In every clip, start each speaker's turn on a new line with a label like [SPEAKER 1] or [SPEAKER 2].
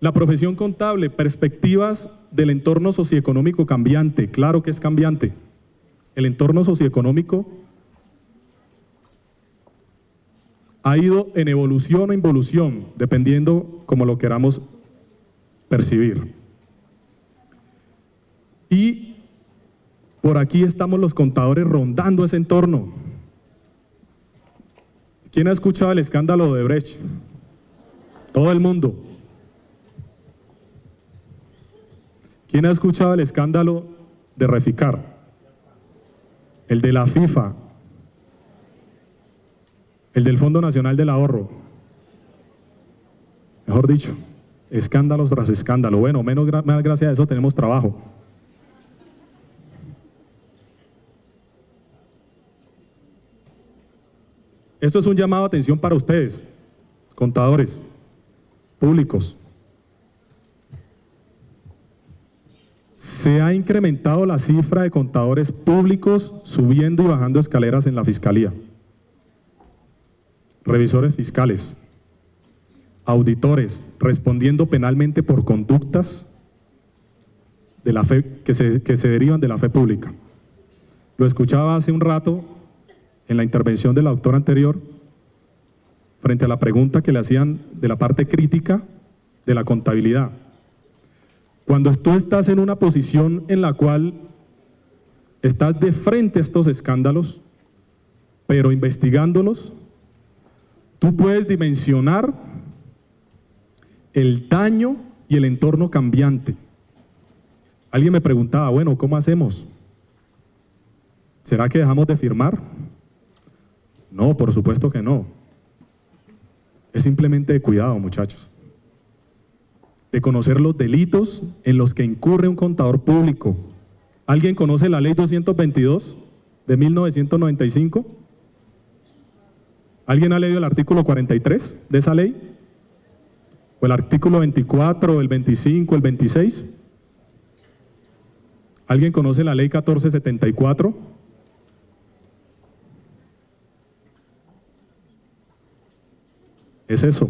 [SPEAKER 1] La profesión contable, perspectivas del entorno socioeconómico cambiante. Claro que es cambiante. El entorno socioeconómico ha ido en evolución o involución, dependiendo como lo queramos percibir. Y por aquí estamos los contadores rondando ese entorno. ¿Quién ha escuchado el escándalo de Odebrecht? Todo el mundo. ¿Quién ha escuchado el escándalo de Reficar? El de la FIFA, el del Fondo Nacional del Ahorro. Mejor dicho, escándalos tras escándalo. Bueno, más gracias a eso tenemos trabajo. Esto es un llamado de atención para ustedes, contadores públicos. Se ha incrementado la cifra de contadores públicos subiendo y bajando escaleras en la Fiscalía. Revisores fiscales, auditores, respondiendo penalmente por conductas de la fe, que se derivan de la fe pública. Lo escuchaba hace un rato en la intervención de la doctora anterior, frente a la pregunta que le hacían de la parte crítica de la contabilidad. Cuando tú estás en una posición en la cual estás de frente a estos escándalos, pero investigándolos, tú puedes dimensionar el daño y el entorno cambiante. Alguien me preguntaba, bueno, ¿cómo hacemos? ¿Será que dejamos de firmar? No, por supuesto que no. Es simplemente de cuidado, muchachos. De conocer los delitos en los que incurre un contador público. ¿Alguien conoce la ley 222 de 1995? ¿Alguien ha leído el artículo 43 de esa ley? ¿O el artículo 24, el 25, el 26? ¿Alguien conoce la ley 1474? Es eso.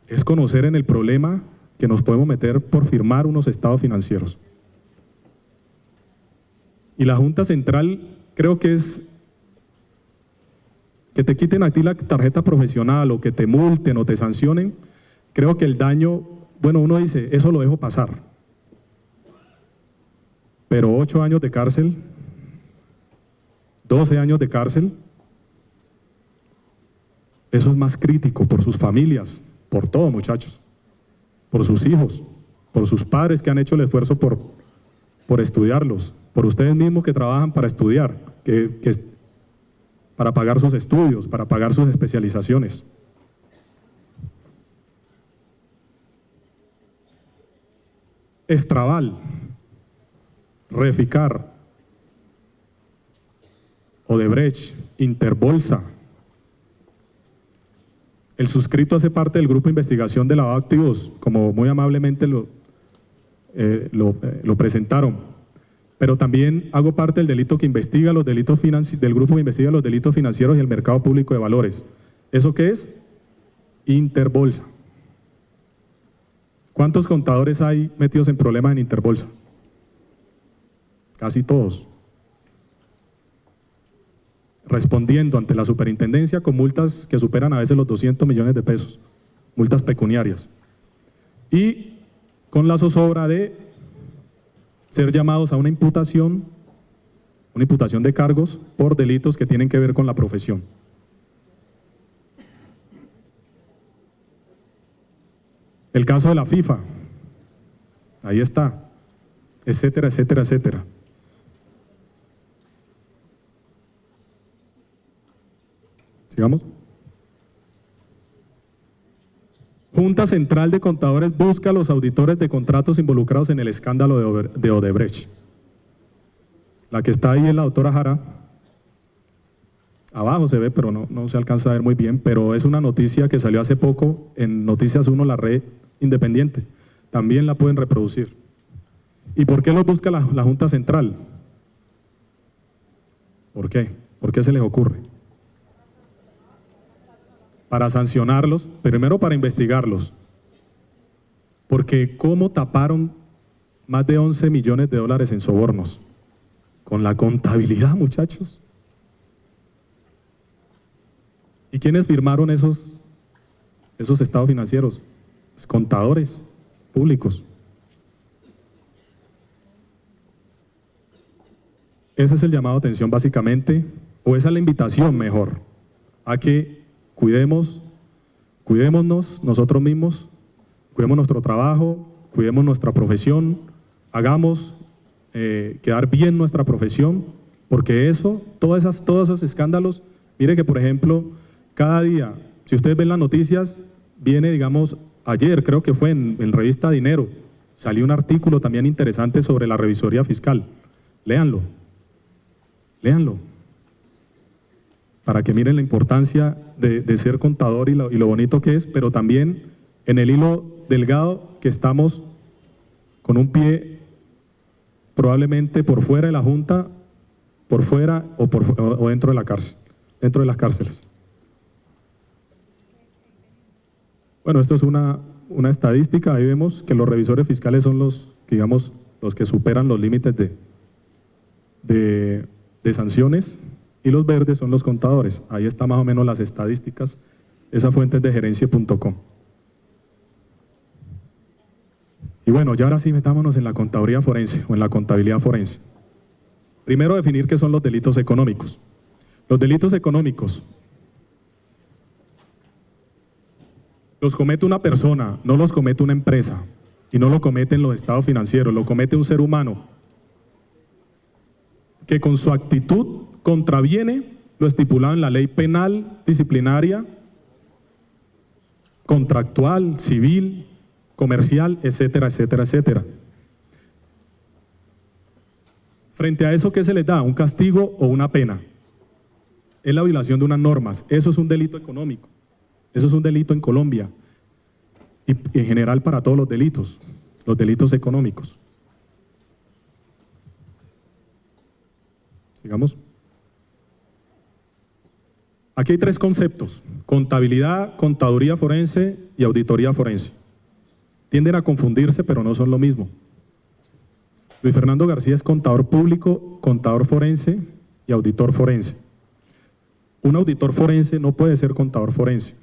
[SPEAKER 1] Es conocer en el problema que nos podemos meter por firmar unos estados financieros. Y la Junta Central creo que es que te quiten a ti la tarjeta profesional o que te multen o te sancionen. Creo que el daño, bueno, uno dice, eso lo dejo pasar. Pero 8 años de cárcel, 12 años de cárcel, eso es más crítico por sus familias, por todo, muchachos, por sus hijos, por sus padres que han hecho el esfuerzo por estudiarlos, por ustedes mismos que trabajan para estudiar, para pagar sus estudios, para pagar sus especializaciones. Estraval, Reficar, Odebrecht, Interbolsa. El suscrito hace parte del grupo de investigación de lavado de activos, como muy amablemente lo presentaron. Pero también hago parte del delito que investiga los delitos del grupo que investiga los delitos financieros y el mercado público de valores. ¿Eso qué es? Interbolsa. ¿Cuántos contadores hay metidos en problemas en Interbolsa? Casi todos. Respondiendo ante la superintendencia con multas que superan a veces los 200 millones de pesos, multas pecuniarias. Y con la zozobra de ser llamados a una imputación de cargos por delitos que tienen que ver con la profesión. El caso de la FIFA, ahí está, etcétera, etcétera, etcétera. Sigamos. Junta Central de Contadores busca a los auditores de contratos involucrados en el escándalo de Odebrecht. La que está ahí es la doctora Jara. Abajo se ve, pero no se alcanza a ver muy bien, pero es una noticia que salió hace poco en Noticias 1, la red independiente. También la pueden reproducir. ¿Y por qué los busca la Junta Central? ¿Por qué? ¿Por qué se les ocurre? Para sancionarlos, primero para investigarlos, Porque ¿cómo taparon más de 11 millones de dólares en sobornos? Con la contabilidad, muchachos. ¿Y quiénes firmaron esos estados financieros? Pues contadores públicos. Ese es el llamado de atención básicamente, o esa es la invitación mejor, a que cuidémonos nosotros mismos, cuidemos nuestro trabajo, cuidemos nuestra profesión, hagamos quedar bien nuestra profesión, porque todos esos escándalos, mire que por ejemplo, cada día, si ustedes ven las noticias, viene, digamos, ayer creo que fue en revista Dinero, salió un artículo también interesante sobre la revisoría fiscal. Léanlo, para que miren la importancia de ser contador y lo bonito que es, pero también en el hilo delgado que estamos con un pie probablemente por fuera de la Junta, por fuera o dentro de la cárcel, dentro de las cárceles. Bueno, esto es una estadística, ahí vemos que los revisores fiscales son los que superan los límites de sanciones, y los verdes son los contadores. Ahí está más o menos las estadísticas, esa fuente es de gerencia.com. Y bueno, ya ahora sí metámonos en la contaduría forense o en la contabilidad forense. Primero definir qué son los delitos económicos. Los delitos económicos los comete una persona, no los comete una empresa, y no lo cometen los estados financieros, lo comete un ser humano que con su actitud contraviene lo estipulado en la ley penal, disciplinaria, contractual, civil, comercial, etcétera, etcétera, etcétera. Frente a eso, ¿qué se les da? ¿Un castigo o una pena? Es la violación de unas normas. Eso es un delito económico. Eso es un delito en Colombia y en general para todos los delitos económicos. Sigamos. Aquí hay tres conceptos: contabilidad, contaduría forense y auditoría forense. Tienden a confundirse, pero no son lo mismo. Luis Fernando García es contador público, contador forense y auditor forense. Un auditor forense no puede ser contador forense,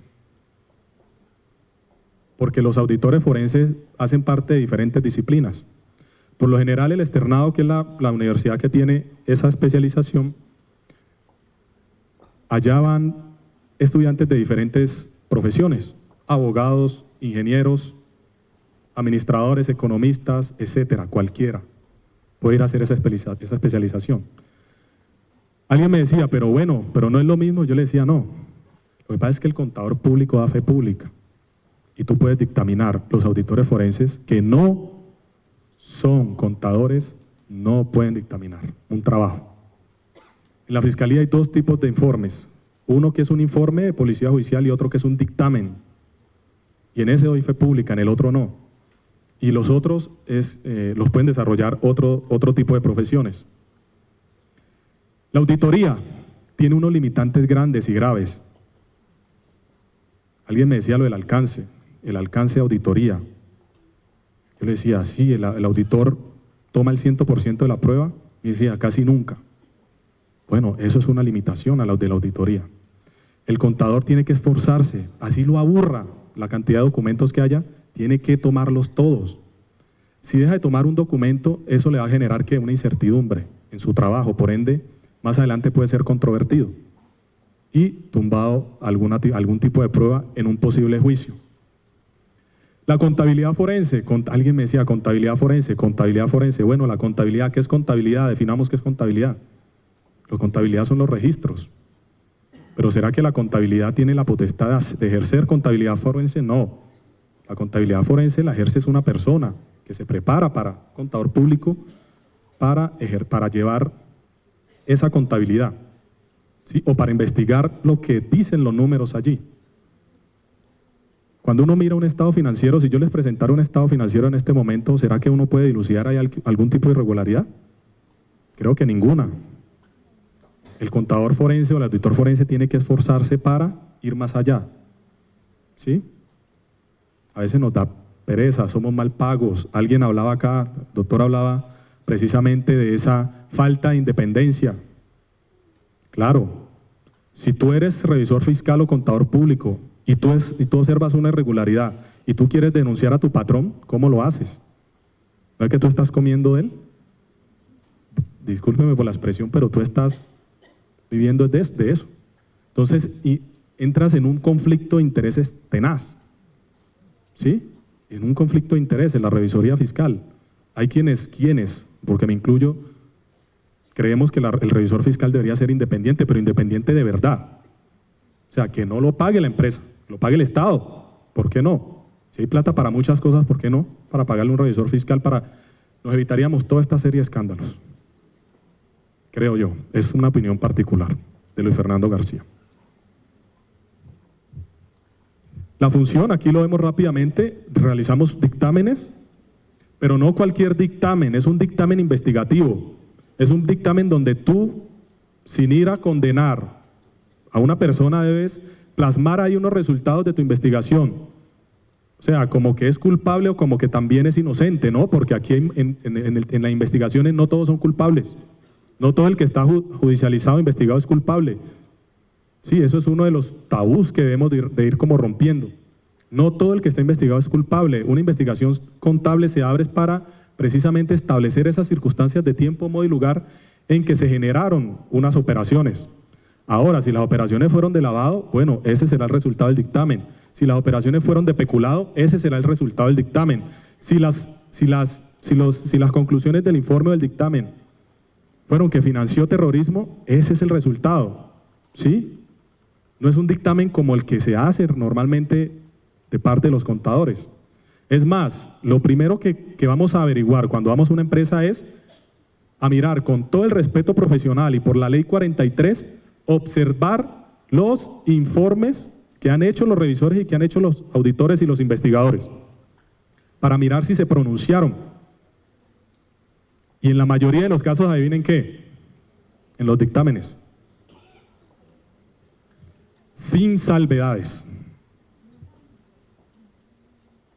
[SPEAKER 1] porque los auditores forenses hacen parte de diferentes disciplinas. Por lo general, el externado, que es la universidad que tiene esa especialización, allá van estudiantes de diferentes profesiones: abogados, ingenieros, administradores, economistas, etcétera, cualquiera puede ir a hacer esa especialización. Alguien me decía, pero no es lo mismo. Yo le decía, no. Lo que pasa es que el contador público da fe pública y tú puedes dictaminar. Los auditores forenses que no son contadores no pueden dictaminar un trabajo. En la fiscalía hay dos tipos de informes: uno que es un informe de policía judicial y otro que es un dictamen, y en ese doy fe pública, en el otro no, y los otros los pueden desarrollar otro tipo de profesiones. La auditoría tiene unos limitantes grandes y graves. Alguien me decía lo del alcance de auditoría. Yo le decía, sí, el auditor toma el 100% de la prueba. Y decía, casi nunca. Bueno, eso es una limitación a la de la auditoría. El contador tiene que esforzarse, así lo aburra la cantidad de documentos que haya, tiene que tomarlos todos. Si deja de tomar un documento, eso le va a generar una incertidumbre en su trabajo, por ende, más adelante puede ser controvertido y tumbado algún tipo de prueba en un posible juicio. La contabilidad forense, alguien me decía contabilidad forense. Bueno, la contabilidad, ¿qué es contabilidad? Definamos qué es contabilidad. La contabilidad son los registros. Pero ¿será que la contabilidad tiene la potestad de ejercer contabilidad forense? No. La contabilidad forense la ejerce es una persona que se prepara para contador público para llevar esa contabilidad, ¿sí? O para investigar lo que dicen los números allí. Cuando uno mira un estado financiero, si yo les presentara un estado financiero en este momento, ¿será que uno puede dilucidar ahí algún tipo de irregularidad? Creo que ninguna. El contador forense o el auditor forense tiene que esforzarse para ir más allá, ¿sí? A veces nos da pereza, somos mal pagos. Alguien hablaba acá, el doctor hablaba precisamente de esa falta de independencia. Claro, si tú eres revisor fiscal o contador público y tú observas una irregularidad y tú quieres denunciar a tu patrón, ¿cómo lo haces? ¿No es que tú estás comiendo de él? Discúlpeme por la expresión, pero tú estás viviendo de eso. Entonces, entras en un conflicto de intereses tenaz, ¿sí? En un conflicto de intereses, la revisoría fiscal. Hay quienes, porque me incluyo, creemos que el revisor fiscal debería ser independiente, pero independiente de verdad. O sea, que no lo pague la empresa, lo pague el Estado. ¿Por qué no? Si hay plata para muchas cosas, ¿por qué no? Para pagarle un revisor fiscal, nos evitaríamos toda esta serie de escándalos. Creo yo, es una opinión particular de Luis Fernando García. La función, aquí lo vemos rápidamente, realizamos dictámenes, pero no cualquier dictamen, es un dictamen investigativo, es un dictamen donde tú, sin ir a condenar a una persona, debes plasmar ahí unos resultados de tu investigación. O sea, como que es culpable o como que también es inocente, ¿no? Porque aquí en las investigaciones no todos son culpables. No todo el que está judicializado, investigado es culpable. Sí, eso es uno de los tabús que debemos de ir como rompiendo. No todo el que está investigado es culpable. Una investigación contable se abre para precisamente establecer esas circunstancias de tiempo, modo y lugar en que se generaron unas operaciones. Ahora, si las operaciones fueron de lavado, bueno, ese será el resultado del dictamen. Si las operaciones fueron de peculado, ese será el resultado del dictamen. Si las conclusiones del informe o del dictamen fueron que financió terrorismo, ese es el resultado, ¿sí? No es un dictamen como el que se hace normalmente de parte de los contadores. Es más, lo primero que vamos a averiguar cuando vamos a una empresa es a mirar con todo el respeto profesional y por la ley 43, observar los informes que han hecho los revisores y que han hecho los auditores y los investigadores, para mirar si se pronunciaron. Y en la mayoría de los casos, adivinen qué, en los dictámenes, sin salvedades.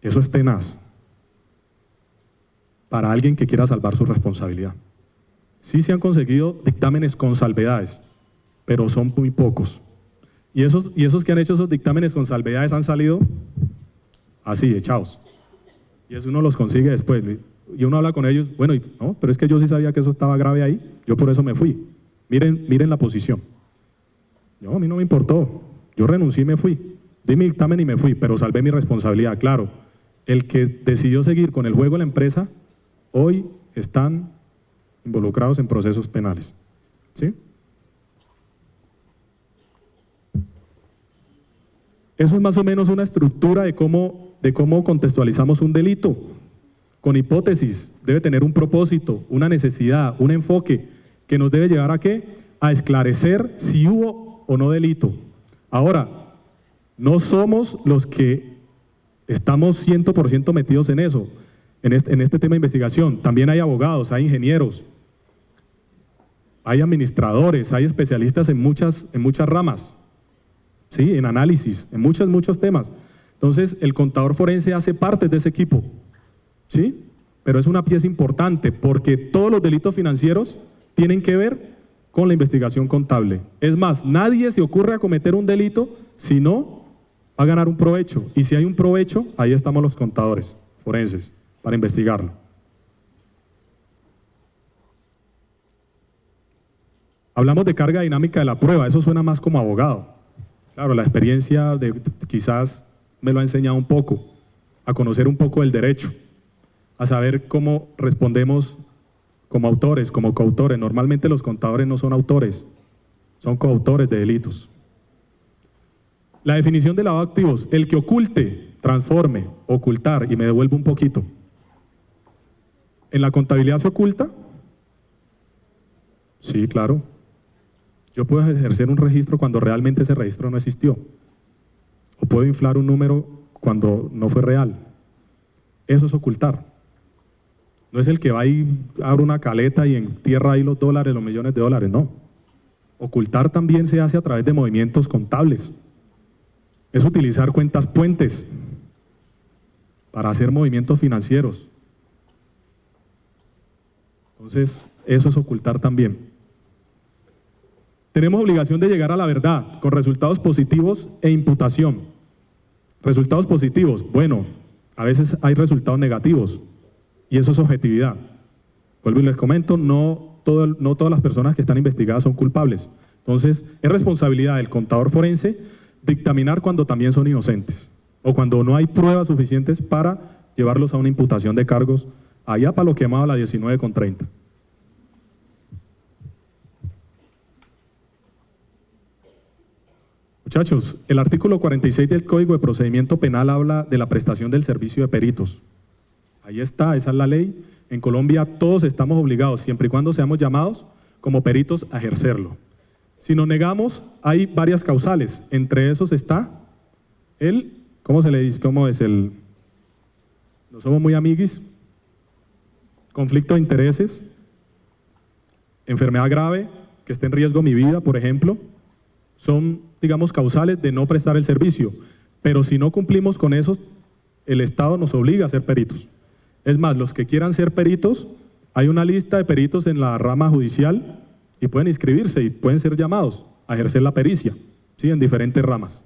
[SPEAKER 1] Eso es tenaz para alguien que quiera salvar su responsabilidad. Sí se han conseguido dictámenes con salvedades, pero son muy pocos. Y esos que han hecho esos dictámenes con salvedades han salido así, echados. Y eso uno los consigue después. Y uno habla con ellos, bueno, no, pero es que yo sí sabía que eso estaba grave ahí, yo por eso me fui. Miren la posición. No, a mí no me importó, yo renuncié y me fui. Di mi dictamen y me fui, pero salvé mi responsabilidad. Claro, el que decidió seguir con el juego de la empresa, hoy están involucrados en procesos penales. ¿Sí? Eso es más o menos una estructura de cómo contextualizamos un delito. Con hipótesis, debe tener un propósito, una necesidad, un enfoque que nos debe llevar ¿a qué? A esclarecer si hubo o no delito. Ahora, no somos los que estamos 100% metidos en eso, en este tema de investigación. También hay abogados, hay ingenieros, hay administradores, hay especialistas en muchas ramas, ¿sí? En análisis, en muchos temas. Entonces, el contador forense hace parte de ese equipo, ¿sí? Pero es una pieza importante porque todos los delitos financieros tienen que ver con la investigación contable. Es más, nadie se ocurre a cometer un delito si no va a ganar un provecho. Y si hay un provecho, ahí estamos los contadores forenses para investigarlo. Hablamos de carga dinámica de la prueba, eso suena más como abogado. Claro, la experiencia quizás me lo ha enseñado un poco, a conocer un poco del derecho, a saber cómo respondemos como autores, como coautores. Normalmente los contadores no son autores, son coautores de delitos. La definición de lavado de activos, el que oculte, transforme, ocultar, y me devuelvo un poquito. ¿En la contabilidad se oculta? Sí, claro. Yo puedo ejercer un registro cuando realmente ese registro no existió. O puedo inflar un número cuando no fue real. Eso es ocultar. No es el que va y abre una caleta y entierra ahí los dólares, los millones de dólares, no. Ocultar también se hace a través de movimientos contables. Es utilizar cuentas puentes. para hacer movimientos financieros. Entonces, eso es ocultar también. Tenemos obligación de llegar a la verdad con resultados positivos e imputación. Resultados positivos, bueno, a veces hay resultados negativos y eso es objetividad. Vuelvo y les comento, no todas las personas que están investigadas son culpables. Entonces, es responsabilidad del contador forense dictaminar cuando también son inocentes o cuando no hay pruebas suficientes para llevarlos a una imputación de cargos allá para lo que llamaba la 19/30. Muchachos, el artículo 46 del Código de Procedimiento Penal habla de la prestación del servicio de peritos. Ahí está, esa es la ley. En Colombia todos estamos obligados, siempre y cuando seamos llamados como peritos, a ejercerlo. Si nos negamos, hay varias causales. Entre esos está el, ¿cómo se le dice? ¿Cómo es el? No somos muy amiguis. Conflicto de intereses, enfermedad grave, que esté en riesgo mi vida, por ejemplo, son, digamos, causales de no prestar el servicio. Pero si no cumplimos con esos, el Estado nos obliga a ser peritos. Es más, los que quieran ser peritos, hay una lista de peritos en la rama judicial y pueden inscribirse y pueden ser llamados a ejercer la pericia, ¿sí? En diferentes ramas.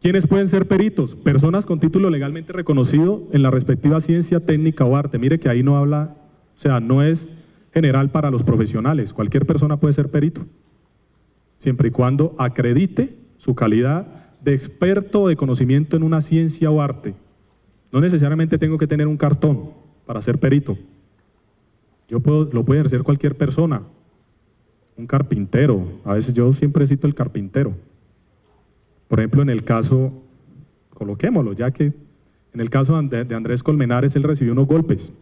[SPEAKER 1] ¿Quiénes pueden ser peritos? Personas con título legalmente reconocido en la respectiva ciencia, técnica o arte. Mire que ahí no habla, o sea, no es general para los profesionales. Cualquier persona puede ser perito, siempre y cuando acredite su calidad de experto o de conocimiento en una ciencia o arte. No necesariamente tengo que tener un cartón para ser perito. Lo puede ejercer cualquier persona. Un carpintero, a veces yo siempre cito el carpintero. Por ejemplo, en el caso, coloquémoslo, ya que en el caso de Andrés Colmenares, él recibió unos golpes,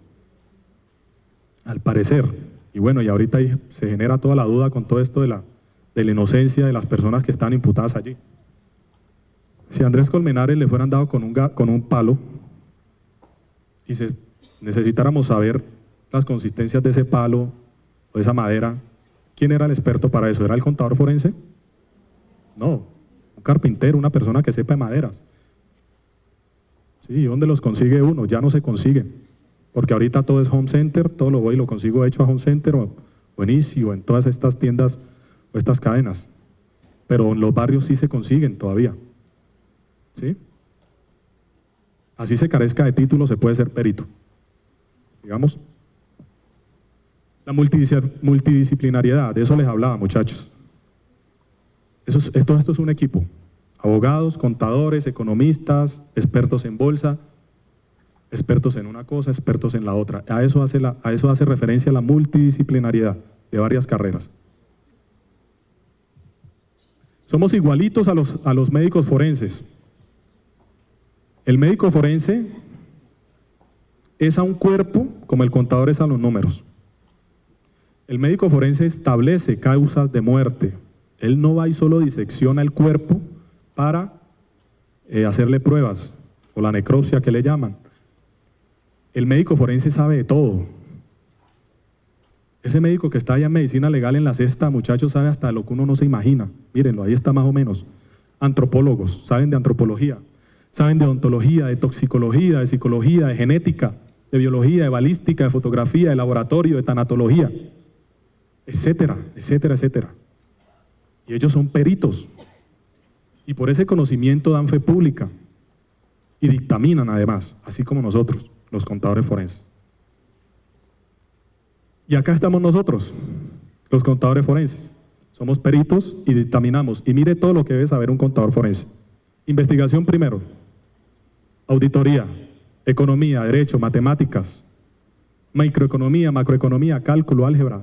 [SPEAKER 1] al parecer. Y bueno, y ahorita ahí se genera toda la duda con todo esto de la inocencia de las personas que están imputadas allí. Si a Andrés Colmenares le fueran dado con un palo y necesitáramos saber las consistencias de ese palo o de esa madera, ¿quién era el experto para eso? ¿Era el contador forense? No, un carpintero, una persona que sepa de maderas. Sí, ¿y dónde los consigue uno? Ya no se consiguen, porque ahorita todo es Home Center, todo lo voy y lo consigo hecho a Home Center o en Easy o en todas estas tiendas o estas cadenas, pero en los barrios sí se consiguen todavía. ¿Sí? Así se carezca de título, se puede ser perito. Sigamos. La multidisciplinariedad, de eso les hablaba, muchachos. Esto es un equipo. Abogados, contadores, economistas, expertos en bolsa, expertos en una cosa, expertos en la otra. A eso hace referencia la multidisciplinariedad de varias carreras. Somos igualitos a los médicos forenses. El médico forense es a un cuerpo como el contador es a los números. El médico forense establece causas de muerte. Él no va y solo disecciona el cuerpo para hacerle pruebas, o la necropsia que le llaman. El médico forense sabe de todo. Ese médico que está allá en medicina legal en la sexta, muchachos, sabe hasta lo que uno no se imagina. Mírenlo, ahí está más o menos. Antropólogos, saben de antropología. Saben de odontología, de toxicología, de psicología, de genética, de biología, de balística, de fotografía, de laboratorio, de tanatología, etcétera, etcétera, etcétera. Y ellos son peritos. Y por ese conocimiento dan fe pública. Y dictaminan además, así como nosotros, los contadores forenses. Y acá estamos nosotros, los contadores forenses. Somos peritos y dictaminamos. Y mire todo lo que debe saber un contador forense. Investigación primero. Auditoría, economía, derecho, matemáticas, microeconomía, macroeconomía, cálculo, álgebra,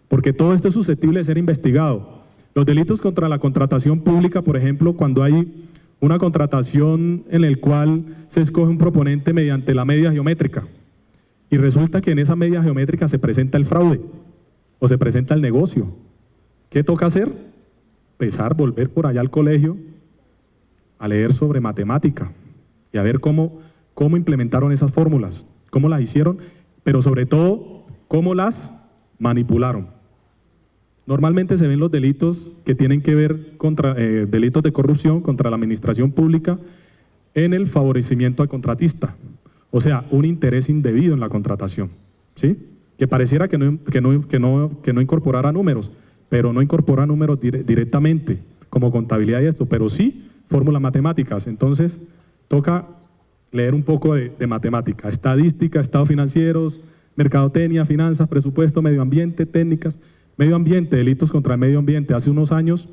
[SPEAKER 1] porque todo esto es susceptible de ser investigado. Los delitos contra la contratación pública, por ejemplo, cuando hay una contratación en la cual se escoge un proponente mediante la media geométrica y resulta que en esa media geométrica se presenta el fraude o se presenta el negocio. ¿Qué toca hacer? Volver por allá al colegio a leer sobre matemática y a ver cómo implementaron esas fórmulas, cómo las hicieron, pero sobre todo, cómo las manipularon. Normalmente se ven los delitos que tienen que ver contra delitos de corrupción contra la administración pública en el favorecimiento al contratista, o sea, un interés indebido en la contratación, ¿sí? Que pareciera que no incorporara números, pero no incorpora números directamente, como contabilidad y esto, pero sí fórmulas matemáticas. Entonces, toca leer un poco de matemática, estadística, estados financieros, mercadotecnia, finanzas, presupuesto, medio ambiente, técnicas. Medio ambiente, delitos contra el medio ambiente. Hace unos años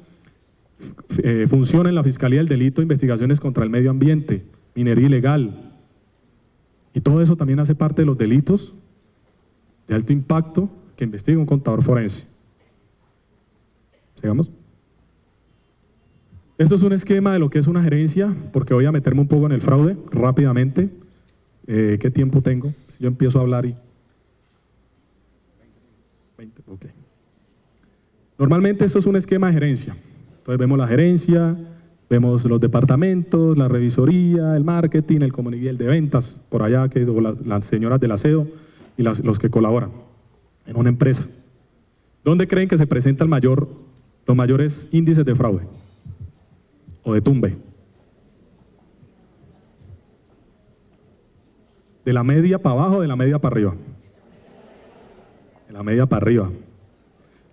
[SPEAKER 1] funciona en la Fiscalía el delito de investigaciones contra el medio ambiente, minería ilegal. Y todo eso también hace parte de los delitos de alto impacto que investiga un contador forense. Sigamos. Esto es un esquema de lo que es una gerencia, porque voy a meterme un poco en el fraude rápidamente. ¿Qué tiempo tengo? Si yo empiezo a hablar y... 20, ok. Normalmente esto es un esquema de gerencia. Entonces vemos la gerencia, vemos los departamentos, la revisoría, el marketing, el comunicación, el de ventas, por allá, las señoras del aseo y los que colaboran en una empresa. ¿Dónde creen que se presentan los mayores índices de fraude o de tumbe? ¿De la media para abajo o de la media para arriba? De la media para arriba.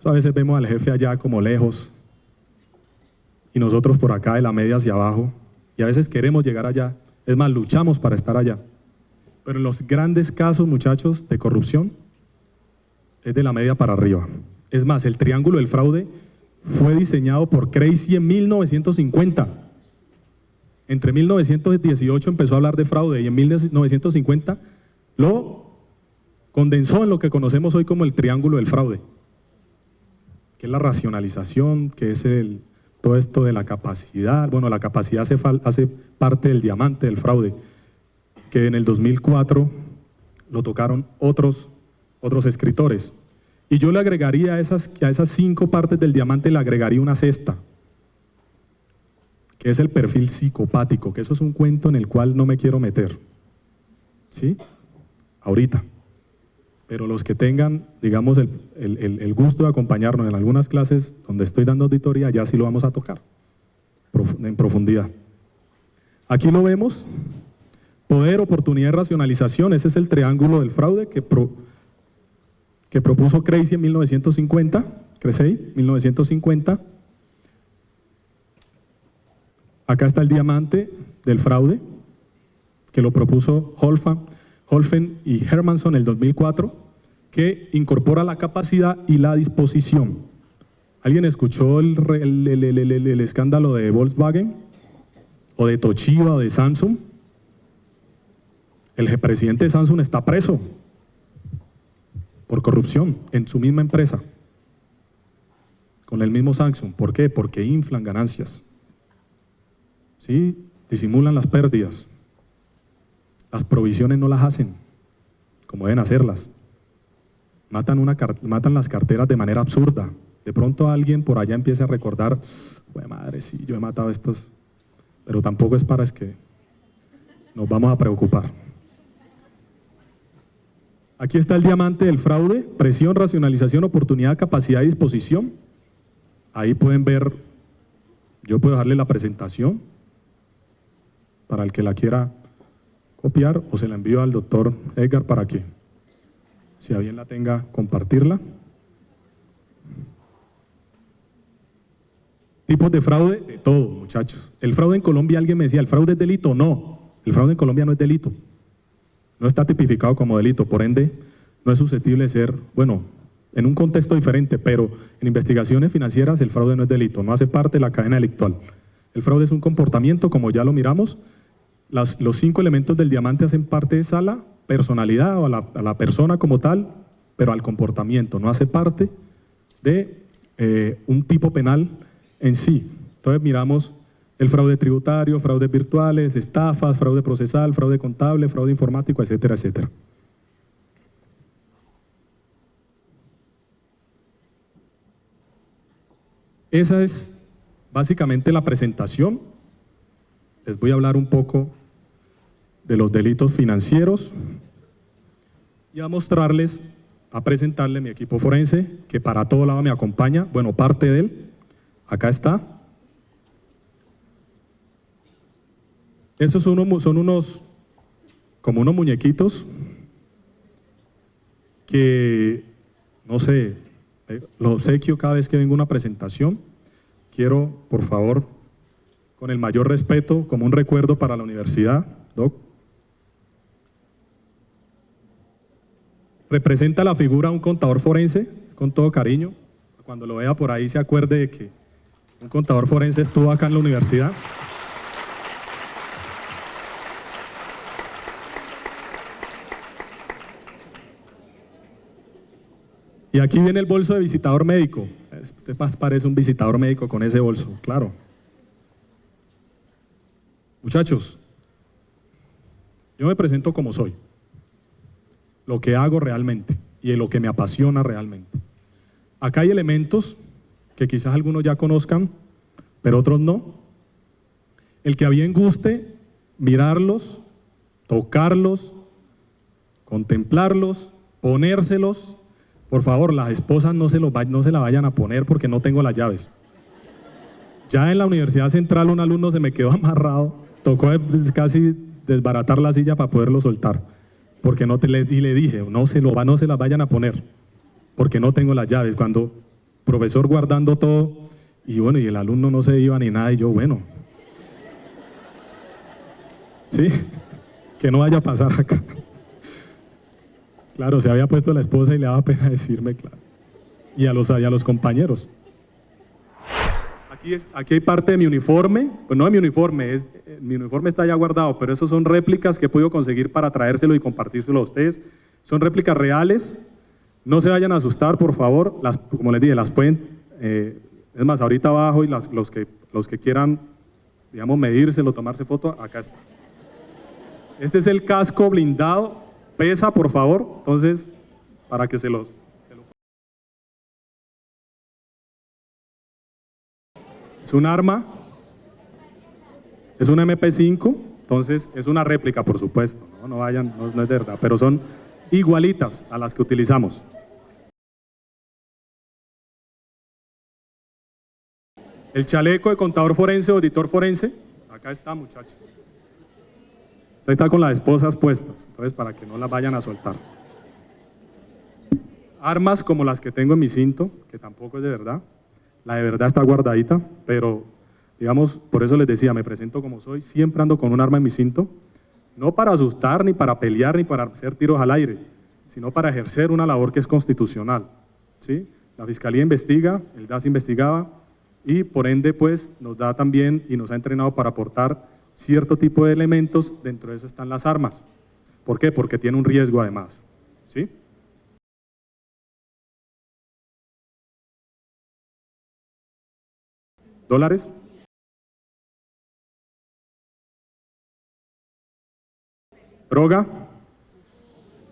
[SPEAKER 1] A veces vemos al jefe allá como lejos y nosotros por acá de la media hacia abajo, y a veces queremos llegar allá, es más, luchamos para estar allá. Pero en los grandes casos, muchachos, de corrupción, es de la media para arriba. Es más, el triángulo del fraude fue diseñado por Creasy en 1950. Entre 1918 empezó a hablar de fraude y en 1950 lo condensó en lo que conocemos hoy como el triángulo del fraude, que es la racionalización, que es todo esto de la capacidad. Bueno, la capacidad hace parte del diamante del fraude, que en el 2004 lo tocaron otros escritores. Y yo le agregaría a esas 5 partes del diamante, le agregaría una sexta, que es el perfil psicopático, que eso es un cuento en el cual no me quiero meter, ¿sí? Ahorita. Pero los que tengan, digamos, el gusto de acompañarnos en algunas clases donde estoy dando auditoría, ya sí lo vamos a tocar en profundidad. Aquí lo vemos, poder, oportunidad y racionalización. Ese es el triángulo del fraude que propuso Creasy en 1950, 1950. Acá está el diamante del fraude, que lo propuso Holfen y Hermanson en el 2004, que incorpora la capacidad y la disposición. ¿Alguien escuchó el escándalo de Volkswagen? ¿O de Toshiba o de Samsung? El presidente de Samsung está preso por corrupción en su misma empresa, con el mismo Samsung. ¿Por qué? Porque inflan ganancias, ¿sí? Disimulan las pérdidas. Las provisiones no las hacen como deben hacerlas. Matan las carteras de manera absurda. De pronto alguien por allá empieza a recordar, güey madre, sí, yo he matado estos, pero tampoco es para que nos vamos a preocupar. Aquí está el diamante del fraude: presión, racionalización, oportunidad, capacidad y disposición. Ahí pueden ver, yo puedo dejarle la presentación para el que la quiera copiar, o se la envío al doctor Edgar para que, si a bien la tenga, compartirla. Tipos de fraude, de todo, muchachos. El fraude en Colombia, alguien me decía, ¿el fraude es delito? No, el fraude en Colombia no es delito. No está tipificado como delito, por ende, no es susceptible de ser, bueno, en un contexto diferente, pero en investigaciones financieras el fraude no es delito, no hace parte de la cadena delictual. El fraude es un comportamiento, como ya lo miramos. Los 5 elementos del diamante hacen parte de esa la personalidad o a la persona como tal, pero al comportamiento, no hace parte de un tipo penal en sí. Entonces miramos el fraude tributario, fraudes virtuales, estafas, fraude procesal, fraude contable, fraude informático, etcétera, etcétera. Esa es básicamente la presentación. Les voy a hablar un poco de los delitos financieros y a mostrarles a presentarle mi equipo forense, que para todo lado me acompaña, bueno, parte de él, acá está. Estos son unos, como unos muñequitos que, no sé, los obsequio cada vez que vengo a una presentación. Quiero, por favor, con el mayor respeto, como un recuerdo para la universidad, Doc. Representa la figura de un contador forense, con todo cariño. Cuando lo vea por ahí se acuerde de que un contador forense estuvo acá en la universidad. Y aquí viene el bolso de visitador médico. Usted más parece un visitador médico con ese bolso, claro. Muchachos, yo me presento como soy, lo que hago realmente y en lo que me apasiona realmente. Acá hay elementos que quizás algunos ya conozcan, pero otros no. El que a bien guste mirarlos, tocarlos, contemplarlos, ponérselos. Por favor, las esposas no se la vayan a poner porque no tengo las llaves. Ya en la Universidad Central un alumno se me quedó amarrado, tocó casi desbaratar la silla para poderlo soltar, porque y le dije, no se las vayan a poner, porque no tengo las llaves. Cuando profesor guardando todo, y bueno, y el alumno no se iba ni nada, y yo, bueno, sí, que no vaya a pasar acá. Claro, se había puesto la esposa y le daba pena decirme, claro. Y a los compañeros. Aquí hay parte de mi uniforme, pues no de mi uniforme, mi uniforme está ya guardado, pero esos son réplicas que he podido conseguir para traérselo y compartírselo a ustedes. Son réplicas reales, no se vayan a asustar, por favor, como les dije, las pueden, es más, ahorita abajo y los que quieran, digamos, medírselo, tomarse foto, acá está. Este es el casco blindado. Pesa, por favor, entonces, para que se lo... Es un arma, es un MP5, entonces es una réplica, por supuesto, no vayan, no es de verdad, pero son igualitas a las que utilizamos. El chaleco de contador forense o auditor forense, acá está, muchachos. Ahí está con las esposas puestas, entonces para que no las vayan a soltar. Armas como las que tengo en mi cinto, que tampoco es de verdad. La de verdad está guardadita, pero digamos, por eso les decía, me presento como soy, siempre ando con un arma en mi cinto, no para asustar, ni para pelear, ni para hacer tiros al aire, sino para ejercer una labor que es constitucional, ¿sí? La Fiscalía investiga, el DAS investigaba, y por ende, pues, nos da también y nos ha entrenado para aportar cierto tipo de elementos, dentro de eso están las armas. ¿Por qué? Porque tiene un riesgo además, ¿sí? ¿Dólares? ¿Droga?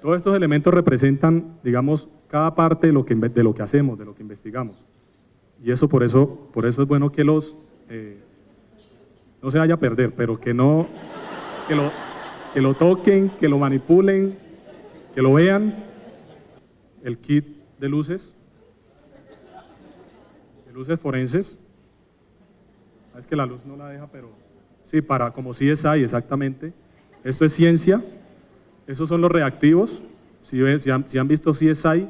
[SPEAKER 1] Todos estos elementos representan, digamos, cada parte de lo que hacemos, de lo que investigamos. Y eso por eso es bueno que no se vaya a perder, pero que lo toquen, que lo manipulen, que lo vean. El kit de luces forenses. Es que la luz no la deja, pero sí, como CSI, exactamente. Esto es ciencia. Esos son los reactivos. Si han visto CSI,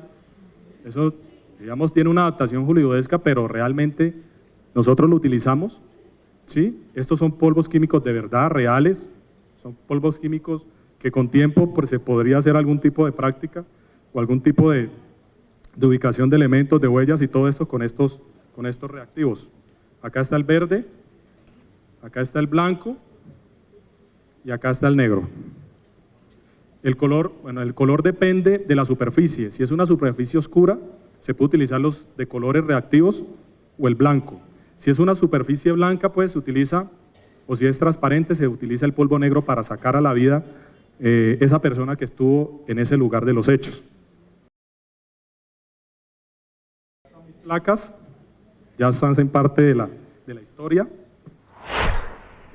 [SPEAKER 1] eso, digamos, tiene una adaptación hollywoodesca, pero realmente nosotros lo utilizamos. ¿Sí? Estos son polvos químicos de verdad, reales, son polvos químicos que con tiempo pues, se podría hacer algún tipo de práctica o algún tipo de ubicación de elementos, de huellas y todo esto con estos reactivos. Acá está el verde, acá está el blanco y acá está el negro. El color depende de la superficie. Si es una superficie oscura, se puede utilizar los de colores reactivos o el blanco. Si es una superficie blanca, pues se utiliza, o si es transparente, se utiliza el polvo negro para sacar a la vida esa persona que estuvo en ese lugar de los hechos. Mis placas ya hacen parte de la historia.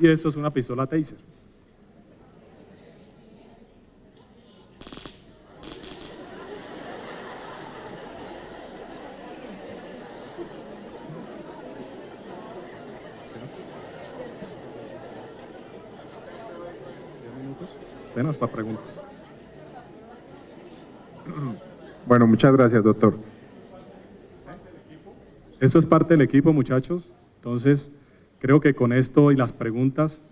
[SPEAKER 1] Y esto es una pistola Taser. Apenas para preguntas.
[SPEAKER 2] Bueno, muchas gracias, doctor.
[SPEAKER 1] Esto es parte del equipo, muchachos. Entonces, creo que con esto y las preguntas,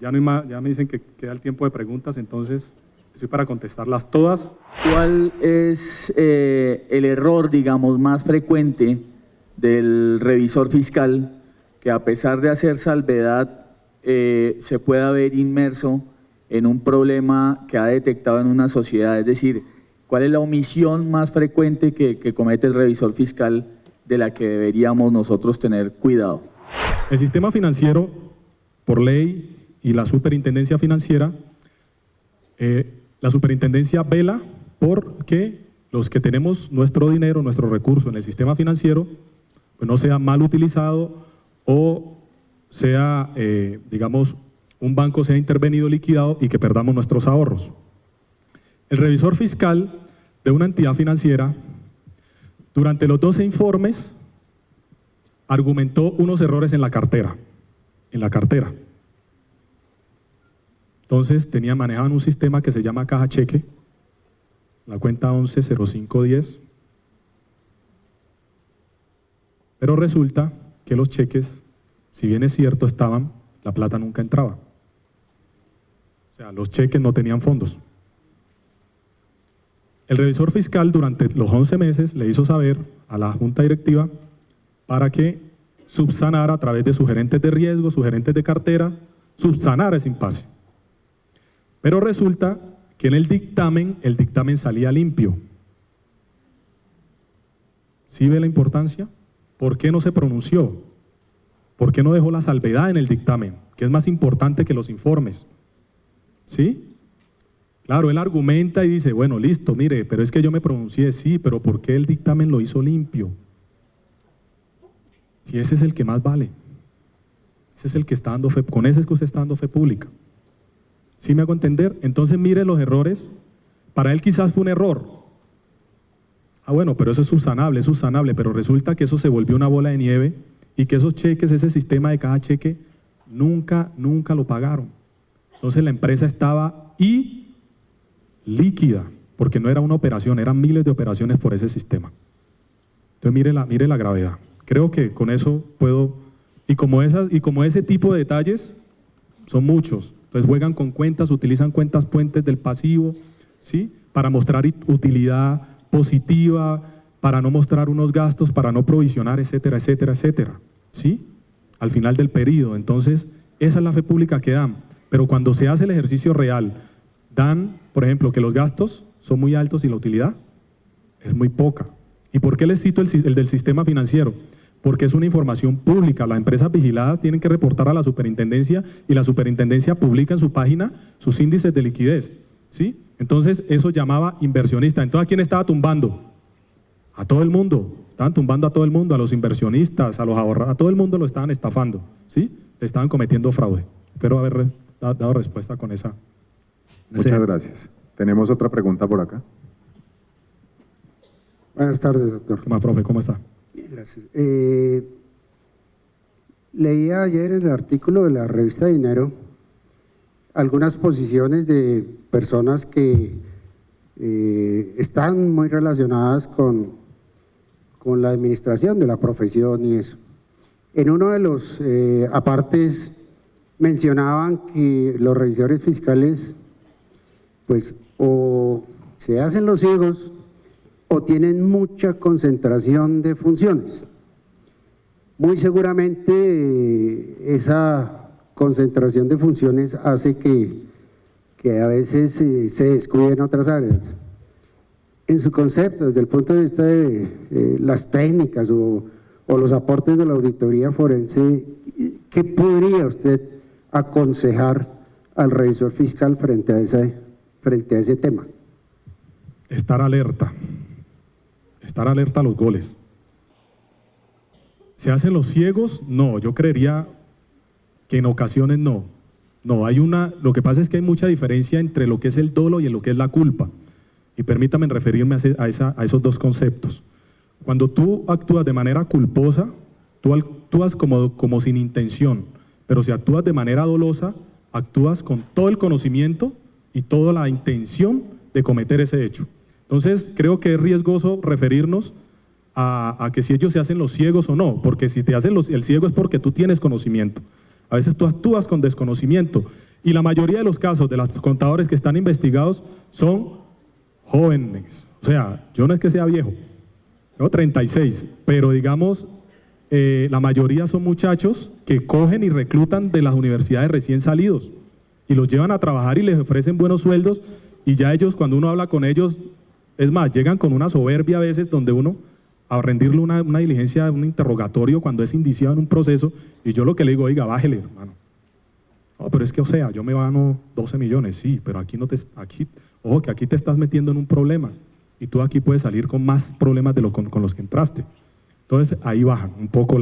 [SPEAKER 1] ya me dicen que queda el tiempo de preguntas, entonces estoy para contestarlas todas.
[SPEAKER 3] ¿Cuál es el error, digamos, más frecuente del revisor fiscal que a pesar de hacer salvedad se pueda ver inmerso en un problema que ha detectado en una sociedad? Es decir, ¿cuál es la omisión más frecuente que comete el revisor fiscal de la que deberíamos nosotros tener cuidado?
[SPEAKER 1] El sistema financiero, por ley y la superintendencia financiera, la superintendencia vela por que los que tenemos nuestro dinero, nuestro recurso en el sistema financiero, pues no sea mal utilizado o sea, digamos, un banco sea intervenido, liquidado y que perdamos nuestros ahorros. El revisor fiscal de una entidad financiera, durante los 12 informes, argumentó unos errores en la cartera. Entonces, manejaban un sistema que se llama caja cheque, la cuenta 110510, pero resulta que los cheques, si bien es cierto, estaban, la plata nunca entraba. O sea, los cheques no tenían fondos. El revisor fiscal durante los 11 meses le hizo saber a la junta directiva para que subsanara a través de sus gerentes de riesgo, sus gerentes de cartera, subsanara ese impasse. Pero resulta que en el dictamen salía limpio. ¿Sí ve la importancia? ¿Por qué no se pronunció? ¿Por qué no dejó la salvedad en el dictamen? Que es más importante que los informes. ¿Sí? Claro, él argumenta y dice, bueno, listo, mire, pero es que yo me pronuncié, sí, pero ¿por qué el dictamen lo hizo limpio? Si ese es el que más vale. Ese es el que está dando fe, con ese es que usted está dando fe pública. ¿Sí me hago entender? Entonces mire los errores. Para él quizás fue un error. Ah, bueno, pero eso es subsanable, pero resulta que eso se volvió una bola de nieve y que esos cheques, ese sistema de caja cheque, nunca lo pagaron. Entonces la empresa estaba líquida, porque no era una operación, eran miles de operaciones por ese sistema. Entonces mire la gravedad. Creo que con eso puedo, y como ese tipo de detalles son muchos. Entonces juegan con cuentas, utilizan cuentas puentes del pasivo, ¿sí? Para mostrar utilidad positiva, para no mostrar unos gastos, para no provisionar, etcétera, etcétera, etcétera, ¿sí? Al final del periodo. Entonces, esa es la fe pública que dan. Pero cuando se hace el ejercicio real, dan, por ejemplo, que los gastos son muy altos y la utilidad es muy poca. ¿Y por qué les cito el del sistema financiero? Porque es una información pública. Las empresas vigiladas tienen que reportar a la superintendencia y la superintendencia publica en su página sus índices de liquidez, ¿sí? Entonces, eso llamaba inversionista. Entonces, ¿a quién estaba tumbando? A todo el mundo. Estaban tumbando a todo el mundo, a los inversionistas, a los ahorradores, a todo el mundo lo estaban estafando, ¿sí? Le estaban cometiendo fraude. Espero haber dado respuesta con esa.
[SPEAKER 2] Muchas gracias. Tenemos otra pregunta por acá.
[SPEAKER 4] Buenas tardes, doctor.
[SPEAKER 1] ¿Qué más, profe? ¿Cómo está?
[SPEAKER 4] Gracias. Leía ayer en el artículo de la revista Dinero algunas posiciones de personas que están muy relacionadas con la administración de la profesión y eso. En uno de los apartes mencionaban que los revisores fiscales pues o se hacen los ciegos o tienen mucha concentración de funciones. Muy seguramente esa concentración de funciones hace que a veces se descuiden otras áreas. En su concepto, desde el punto de vista de las técnicas o los aportes de la auditoría forense, ¿qué podría usted aconsejar al revisor fiscal frente a ese tema?
[SPEAKER 1] Estar alerta a los goles. ¿Se hacen los ciegos? No, yo creería que en ocasiones no. No, lo que pasa es que hay mucha diferencia entre lo que es el dolo y lo que es la culpa. Y permítame referirme a esos dos conceptos. Cuando tú actúas de manera culposa, tú actúas como sin intención, pero si actúas de manera dolosa, actúas con todo el conocimiento y toda la intención de cometer ese hecho. Entonces, creo que es riesgoso referirnos a que si ellos se hacen los ciegos o no, porque si te hacen el ciego es porque tú tienes conocimiento. A veces tú actúas con desconocimiento y la mayoría de los casos de los contadores que están investigados son jóvenes. O sea, yo no es que sea viejo, tengo 36, pero digamos, la mayoría son muchachos que cogen y reclutan de las universidades recién salidos y los llevan a trabajar y les ofrecen buenos sueldos y ya ellos, cuando uno habla con ellos, es más, llegan con una soberbia a veces donde uno, a rendirle una diligencia, un interrogatorio cuando es indiciado en un proceso, y yo lo que le digo, oiga, bájele, hermano. No, pero es que, o sea, yo me gano 12 millones, sí, pero ojo, que aquí te estás metiendo en un problema, y tú aquí puedes salir con más problemas con los que entraste. Entonces, ahí bajan un poco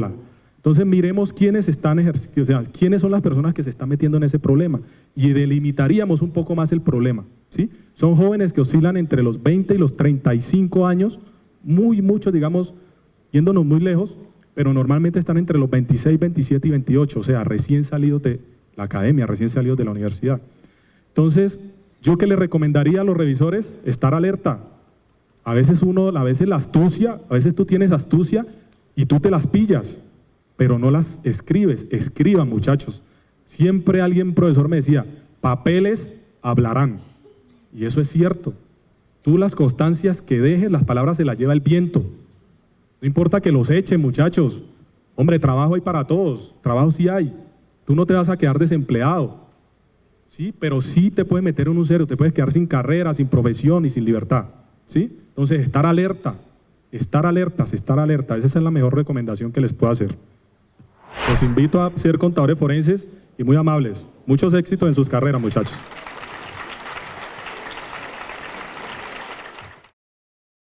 [SPEAKER 1] Entonces, miremos quiénes están ejerciendo, o sea, quiénes son las personas que se están metiendo en ese problema, y delimitaríamos un poco más el problema, ¿sí? Son jóvenes que oscilan entre los 20 y los 35 años, muchos, digamos, yéndonos muy lejos, pero normalmente están entre los 26, 27 y 28, o sea, recién salidos de la academia, recién salidos de la universidad. Entonces, yo que le recomendaría a los revisores, estar alerta. A veces la astucia, a veces tú tienes astucia y tú te las pillas, pero no las escribes. Escriban, muchachos. Siempre profesor me decía, papeles hablarán. Y eso es cierto. Tú las constancias que dejes, las palabras se las lleva el viento. No importa que los echen, muchachos. Hombre, trabajo hay para todos, trabajo sí hay. Tú no te vas a quedar desempleado, ¿sí? Pero sí te puedes meter en un serio, te puedes quedar sin carrera, sin profesión y sin libertad, ¿sí? Entonces, estar alertas. Esa es la mejor recomendación que les puedo hacer. Los invito a ser contadores forenses y muy amables. Muchos éxitos en sus carreras, muchachos.